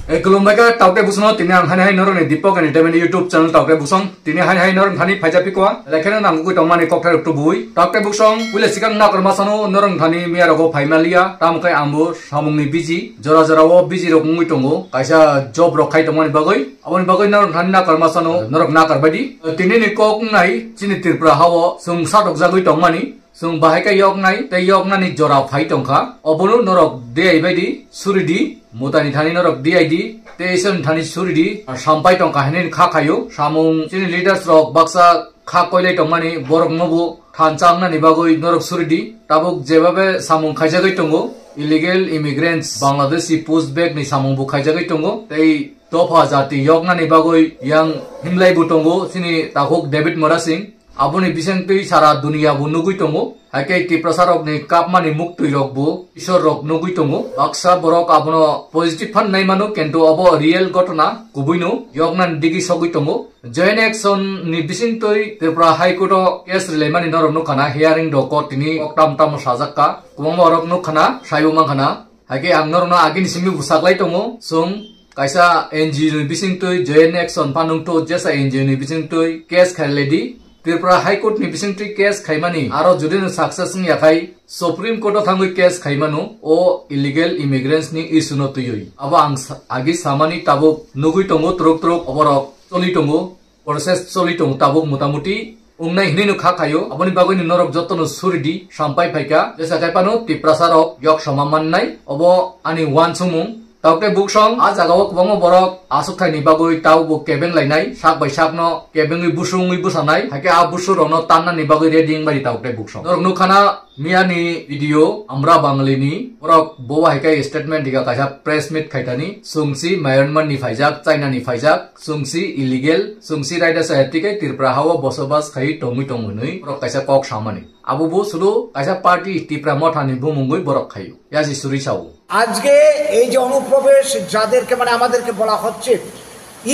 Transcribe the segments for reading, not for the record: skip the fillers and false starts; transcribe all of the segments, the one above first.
Kulumbaga tauke busno tini ang hani norong ni Dipok Entertainment YouTube channel tauke busong tini hani norong hani phajapi kwa lekhen nang gui tongmani kokthar to bui tauke busong pule sikang na kormasano norong hani miya rogo phaimalia tamkai ambu samungni biji jora jora wo biji rok ngui tongo kaisa job rok khai tongmani bagoi aboni bagoi norong hani na kormasano norok na karbadi tini ni kok nai chini tirpra hawo sung satok jagui tongmani sung bahai ka yok nai te yok nani jora phai tongkha obonu norok de aibadi suridi mutani thani norok DID te ison thani suridi sampai tongkha henin kha khayo samung chini leaders rok baksa kha koile tongmani borok nobu thanchang na nibagoi norok suridi tabuk jebabe samung khaijagai tongo illegal immigrants Bangladeshi post bag ni samung bu khaijagai tongo tei tofa jati yok na nibagoi yang himlai bu tongo chini takok David Mora Singh aboni bisangtui sara dunia bu nugui tongo haike ti prasarok ni kapmani muktui rok bu ishor rok nugui tongo baksa borok abono positive fan nai manu kento abo real gotona kubuino yognan digi sogui tongo joint action ni bisingtui Tripura High Court case relemani norok nukana hearing do court ni oktam tam sajakka kubang borok nukana saibumang khana haike ang norona agin simi busaklai tongo sung kaisa NGO ni bisingtui joint action panung to jesa NGO ni bisingtui case khailedi Tripura High Court ni bisingtui case khaimani aro judin success ni yakai Supreme Court thangui case khaimanu o illegal immigrants ni issue no tuyoi aba ang agi samani tabuk nugui tongo trok trok oborok choli tongo process choli tongo tabuk motamuti ungnai hininu kha khayo aboni bagoi ni norok jotono suridi sampai phaika jesa kaipano tiprasarok yok samamannai obo ani wan sumung tauke buksong a jagao kubangmo borok asuk thai ni bagoi tau bu kebeng lainai sak bai sak no kebengui busungui busanai hake a busuro no tanna ni bagoi reading bari tauke buksong norok nukhana miani video amra banglini borok bowa hake statement diga kaisa press meet khaitani sungsi Myanmar ni faijak China ni faijak sungsi illegal sungsi raida sahetike Tripura hawa bosobas khai tongui tongmunui borok kaisa kok samani abu bu sulu kaisa party Tripura mothani bumungui borok khayo yaji suri sau আজকে এই যে অনুপ্রবেশ যাদেরকে মানে আমাদেরকে বলা হচ্ছে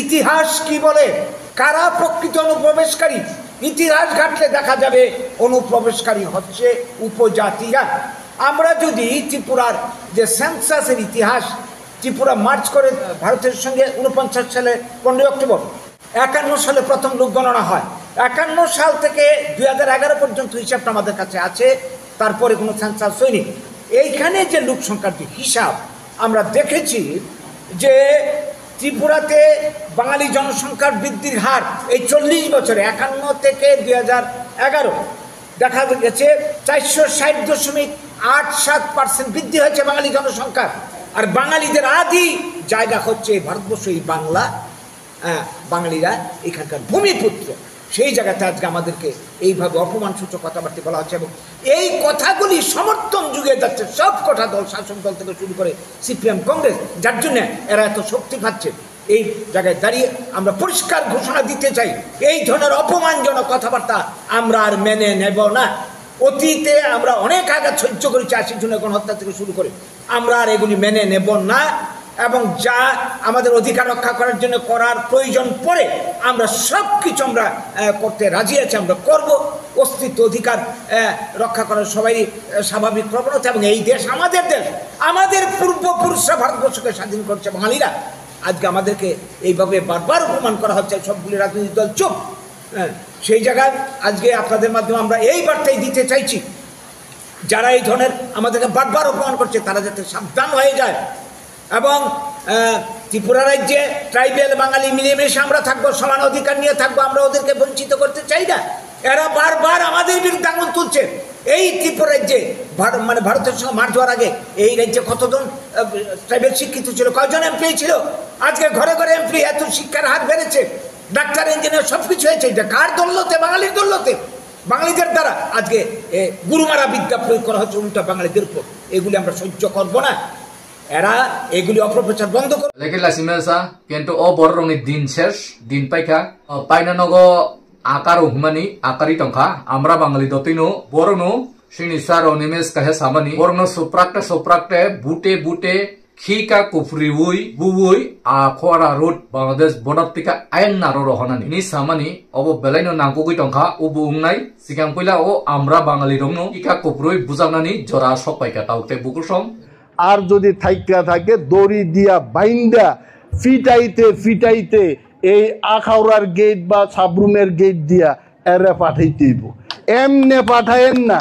ইতিহাস কি বলে কারা প্রকৃত অনুপ্রবেশকারী ইতিহাস ঘাটলে দেখা যাবে অনুপ্রবেশকারী হচ্ছে উপজাতিরা আমরা যদি ত্রিপুরার যে সেন্সাসের ইতিহাস ত্রিপুরা মার্চ করে ভারতের সঙ্গে 49 সালে 15 অক্টোবর 51 সালে প্রথম লোক গণনা হয় 51 সাল থেকে 2011 পর্যন্ত হিসাবটা আমাদের কাছে আছে তারপরে কোনো সেন্সাস হয়নি এইখানে যে লোক সংখ্যার যে হিসাব আমরা দেখেছি যে ত্রিপুরাতে বাঙালি জনসংখ্যার বৃদ্ধির হার এই 40 বছরে 51 থেকে 2011 দেখা গেছে 460.87% বৃদ্ধি হয়েছে বাঙালি জনসংখ্যা আর বাঙালিদের আদি জায়গা হচ্ছে ভারতবর্ষ এই বাংলা বাঙালিরা এখানকার ভূমিপুত্র সেই জায়গাতে আজকে আমাদেরকে এইভাবে অপমানসূচক কথাবার্তা বলা হচ্ছে এবং এই কথাগুলি সমর্থন যুগে যাচ্ছে সব কটা দল শাসক দল থেকে শুরু করে CPM কংগ্রেস যার জন্য এরা এত শক্তি পাচ্ছে এই জায়গায় দাঁড়িয়ে আমরা পরিষ্কার ঘোষণা দিতে চাই এই ধরনের অপমানজনক কথাবার্তা আমরা আর মেনে নেব না অতীতে আমরা অনেক আঘাত সহ্য করেছি 80 জনের গণহত্যা থেকে শুরু করে আমরা আর এগুলি মেনে নেব না এবং যা আমাদের অধিকার রক্ষা করার জন্য করার প্রয়োজন পড়ে আমরা সব কিছু আমরা করতে রাজি আছি আমরা করব অস্তিত্ব অধিকার রক্ষা করার সবাই স্বাভাবিক প্রবণতা এবং এই দেশ আমাদের পূর্বপুরুষরা ভারতবর্ষকে স্বাধীন করছে বাঙালিরা আজকে আমাদেরকে এইভাবে বারবার অপমান করা হচ্ছে সবগুলি রাজনৈতিক দল চুপ সেই জায়গায় আজকে আপনাদের মাধ্যমে আমরা এই বার্তাই দিতে চাইছি যারা এই ধরনের আমাদেরকে বারবার অপমান করছে তারা যাতে সাবধান হয়ে যায় এবং ত্রিপুরা রাজ্যে ট্রাইবেল বাঙালি মিলেমিশে আমরা থাকবো সমান অধিকার নিয়ে থাকবো আমরা ওদেরকে বঞ্চিত করতে চাই না এরা বারবার আমাদের বিরুদ্ধে আঙুল তুলছে এই ত্রিপুরা রাজ্যে মানে ভারতের সঙ্গে মার ধোয়ার আগে এই রাজ্যে কতজন ট্রাইবেল শিক্ষিত ছিল কয়জন এমপি ছিল আজকে ঘরে ঘরে এমপি এত শিক্ষার হার বেড়েছে ডাক্তার ইঞ্জিনিয়ার সবকিছু হয়েছে এটা কার দৌলতে বাঙালির দৌলতে বাঙালিদের দ্বারা আজকে গুরুমারা বিদ্যা প্রয়োগ করা হচ্ছে উল্টা বাঙালিদের উপর এগুলি আমরা সহ্য করবো না এরা এগুলি অপপ্রচার বন্ধ করে লেকেলা সিমেলসা কিন্তু ও বড় রঙের দিন শেষ দিন পাইকা পাইনা নগ আকার হুমানি আকারি টংখা আমরা বাঙালি দতিনো বড়নো সিনি সার নিমেশ কাহে সামানি বড়নো সোপ্রাকতে বুটে বুটে Khika kufriwui buwui a khora road Bangladesh border tika ayan naro rohanani ni samani obo belaino nangkugui tongkha ubu ungnai sikang puila o amra bangali rongno khika kufrui bujangnani jora sokpaika taute bukusong আর যদি থাইকা থাকে দড়ি দিয়া বাইন্দা ফিটাইতে ফিটাইতে এই আখাউড়ার gate বা সাবরুমের gate দিয়া এরা পাঠাইতে হইব। এমনে পাঠায়েন না,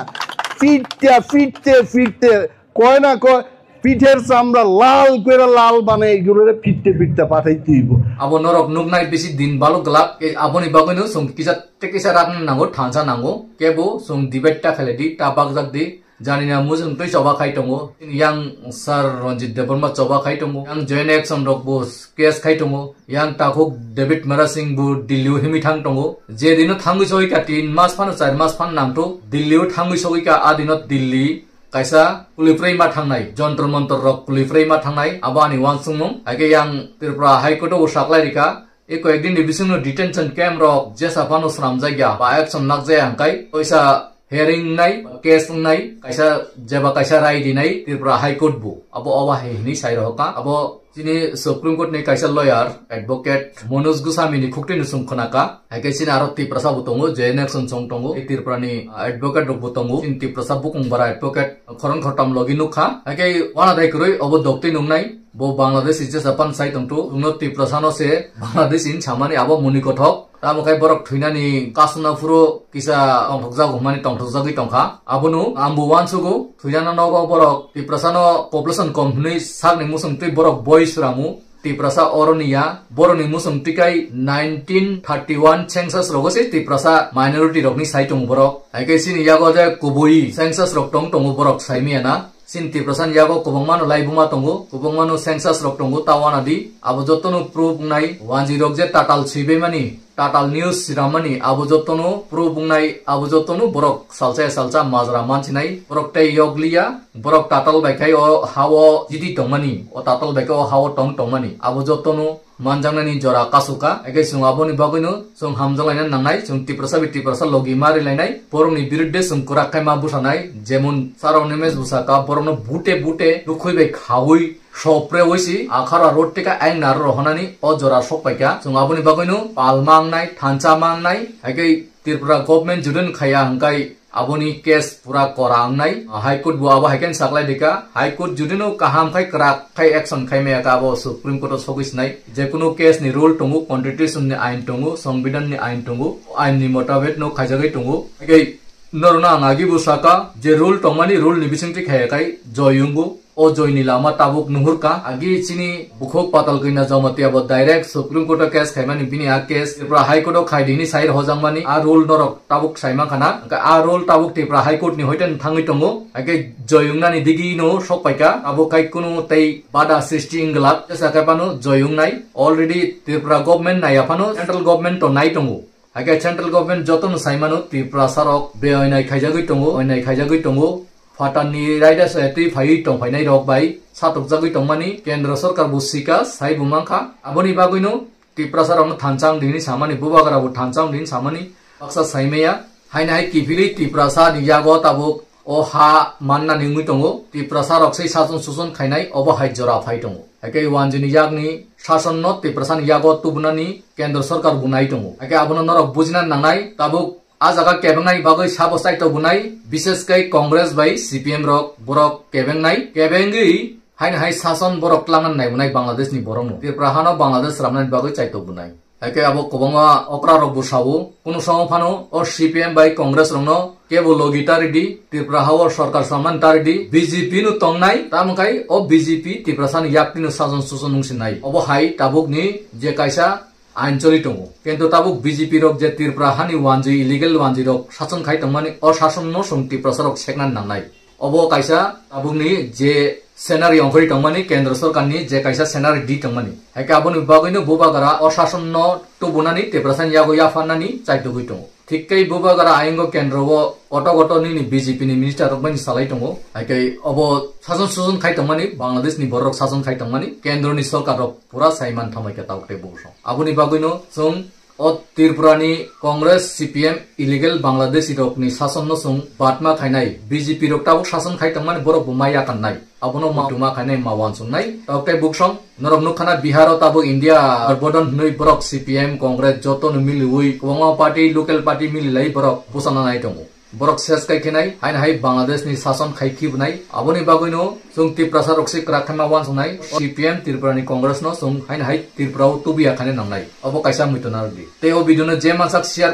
ফিরতে ফিরতে কয় না কয় পিঠের চামড়া লাল করে লাল বানাই এগুলো ফিরতে পাঠাইতে হইব। abo norok nuknai bisi din balok gelap aboni bagino sung kisa rakna nango thansa nango kebo sung dibetta khaledi tabak jak di janina mujung toi choba khai tongo yang sar Ranjit Devarma choba khai tongo yang joint action rok bo case khai tongo yang takhok David Mara Singh bu Delhi himi thang tongo je dino thangui soi ka 3 mas phan 4 mas phan namto Delhi thangui soi ka adinot Delhi kaisa kulifrei ma thangnai jontro montor rok kulifrei ma thangnai abani wangsungmung age yang Tripura High Court o saklai rika eko ekdin division detention camp rok jesa pano sram jagya ba action nak jaya hangkai oisa hearing nai case nai kaisa jeba kaisa rai di nai Tripura High Court bu abo awa he ni sai roka abo chini Supreme Court ni kaisa lawyer advocate Manoj Goswami ni khukti ni sungkhonaka age chini aro Tripura bu tongo joint action song tongo e Tripura ni advocate rok bu tongo chini Tripura bukung bara advocate khoron khotam logi nukha age wana dai kuroi abo dokti nungnai bo Bangladesh is Japan sai tongtu ungno Tripura no se Bangladesh in chamani abo muni kothok tamokai borok thuinani kasuna furo kisa ongthokja gumani tongthokjagi tongkha abonu ambu wansugo thuinana nogo borok Tripura no population kom hnui sakni musung tui borok boys ramu Tripura Oronia boroni musung tikai 1931 census rogose Tripura minority rokni sai tong borok age sini yago je kubui census rok tong borok saimiana sin Tripura yago kubongmano laibuma tongo kubongmano census rok tongo tawana di abo jotonu proof nai 10 je tatal sibe mani Tatal News Siramani abo jotonu proof nai abo jotonu borok salsa majra manchinai borok tei yoglia borok tatal baikai o hawo jidi tongmani o tatal baikai o hawo tongmani abo jotonu manjangnani jora kasuka ege sung aboni bagino sung hamjalaina nangnai sung Tripura logi mari lainai boroni biruddhe sung kurakkai ma busanai jemon Saronemes busaka borno bute dukhoi khawui sopre oisi akhara road teka aing nar rohanani o jora sokpaika sung aboni bagino palmangnai thancha mangnai ege Tripura government judun khaya hangkai aboni case pura korangnai High Court bu abo haiken saklai dika High Court judino kaham khai krak khai action khai me ka abo Supreme Court sogis nai je kuno case ni rule tongu constitution ni ain tongu সংবিধান ni ain tongu ain ni motabet no khaijagai tongu ege norna ngagi bu saka je rule tongmani rule ni bisingti khai kai joyungu o joyni lama tabuk nuhurka agi chini bukhok patal kina jamati abo direct Supreme Court case khaimani bini a case Tripura High Court khaidini sair hojangmani a rule norok tabuk saima khana a rule tabuk Tripura High Court ni hoiten thangui tongo age joyungnani digi no sokpaika abo kai kuno tei bada srishti inglap jesa kapano joyungnai already Tripura government nai apano central government to nai tongo age central government joton saimano Tripura sarok beoinai khaijagui tongo Fatani Riders eti phai tong phainai rok bai satok jagui tongmani Kendra Sarkar busika sai bumangkha aboni baguino Tripura sarong thanchang dini samani bubagara bu thanchang din samani aksa saimeya hainai kifili Tripura sa diyago tabuk o ha manna ningui tongo Tripura sarok sei sajon suson khainai obo hai jora phai tongo ake wanjini yagni শাসন no Tripura yago tubunani Kendra Sarkar bunai tongo ake abono norok bujina nangnai tabuk ajaga kebengnai bagai sabosai to bunai বিশেষ kai Congress bai CPM rok borok kebengi hai sason borok langan nai bunai Bangladesh ni borong Tripura hano Bangladesh ramnai bagai chaito bunai eke abo kobonga okra rok busabu kuno samo phano o CPM bai Congress rongno kebo logitari di Tripura hawo sarkar saman tari BJP nu tongnai tamkai o BJP Tripura san yakti nu sajon suson nungsinai obo hai tabuk ni je kaisa আইনচলি tongo কিন্তু tabuk BJP rok je Tripura hani wanji illegal wanji rok শাসন khai tongmani o শাসন no sung Tripura sarok seknan nangnai obo kaisa tabuk ni je senari ongkhori tongmani Kendra Sarkar ni je kaisa senari di tongmani heka aboni bagino bubagara o শাসন no tubunani Tripura san yago yafanani chaitogui tongo thikai bubagara aingo kendro go oto ni BJP ni minister rok bani salai tongo heka obo শাসন Sujan khai tongmani Bangladesh ni borok শাসন khai tongmani Kendra ni sarkar rok pura saiman thamai ka taukte bosong aboni bagino sung o Tripura ni Congress CPM illegal Bangladesh rok ni শাসন no sung batma khainai BJP rok tabuk শাসন khai tongmani borok bumaya kannai abono matuma khainai mawan sungnai taukte buksong norok nukhana Bihar o tabuk India bodon hnui borok CPM Congress joto no milui kobonga party local party mililai borok busana nai tongo borok ses kai kenai hain hai Bangladesh ni sason khai kibnai aboni bagoino sung Tripura roksi krakhama wan sunai CPM Tripura ni Congress no sung hain hai Tripura tubia khane nangnai abo kaisa mitona di teo video no je masak share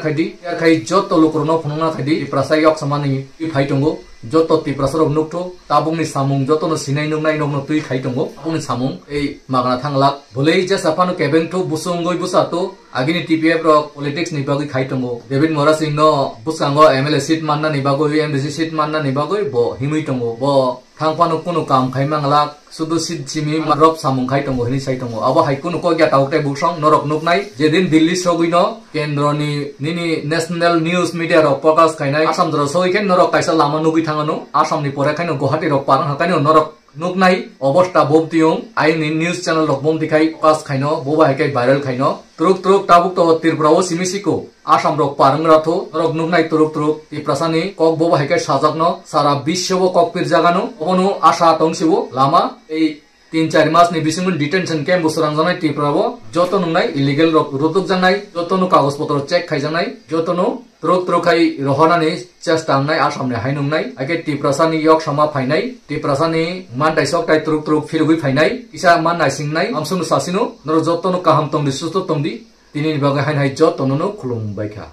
khai joto lokrono phununa khadi Tripura yok samani phai tongo joto Tripura rok nukto tabung ni samung joto no sinai nungnai nokno tui khai tongo abung ni samung ei magana thanglak bolei je sapano kebeng to busungoi busato agini TPF rok politics ni bagi khai tongo David Morasing no busango MLA seat manna ni bagoi MDC seat manna ni bagoi bo himui tongo bo thangpano kuno kam khaimanglak sudu sit chimi marop samung khai tongo hini sai tongo abo hai kuno ko gya taukte busong norok nuknai jedin Delhi soguino kendro ni nini national news media rok podcast khainai asam dro soiken norok kaisa lama nugui thangano asam ni pore khaino Guwahati rok parang hakaino norok nuknai অবস্থা bobtiung aini news channel rok bom dikhai podcast khaino boba hekai viral khaino truk tabuk to Tripura o simisiko asam rok parang ratho rok nuknai truk Tripura kok boba hekai sajakno sara bishobo kok pirjagano obono asha tongsibo lama ei 3-4 mass ni bisingun detention camp busrang janai Tripura bo joto nungnai illegal rok rutuk janai joto no kagos potro check khai janai joto no truk khai rohana ni chesta nai asam ni hainungnai age Tripura ni yok sama phainai Tripura ni man daisok tai truk phirugui phainai isa man naisingnai amsung sasino nor joto no kaham tongdi susto tongdi tini ni bagai hain hai joto no khulum baikha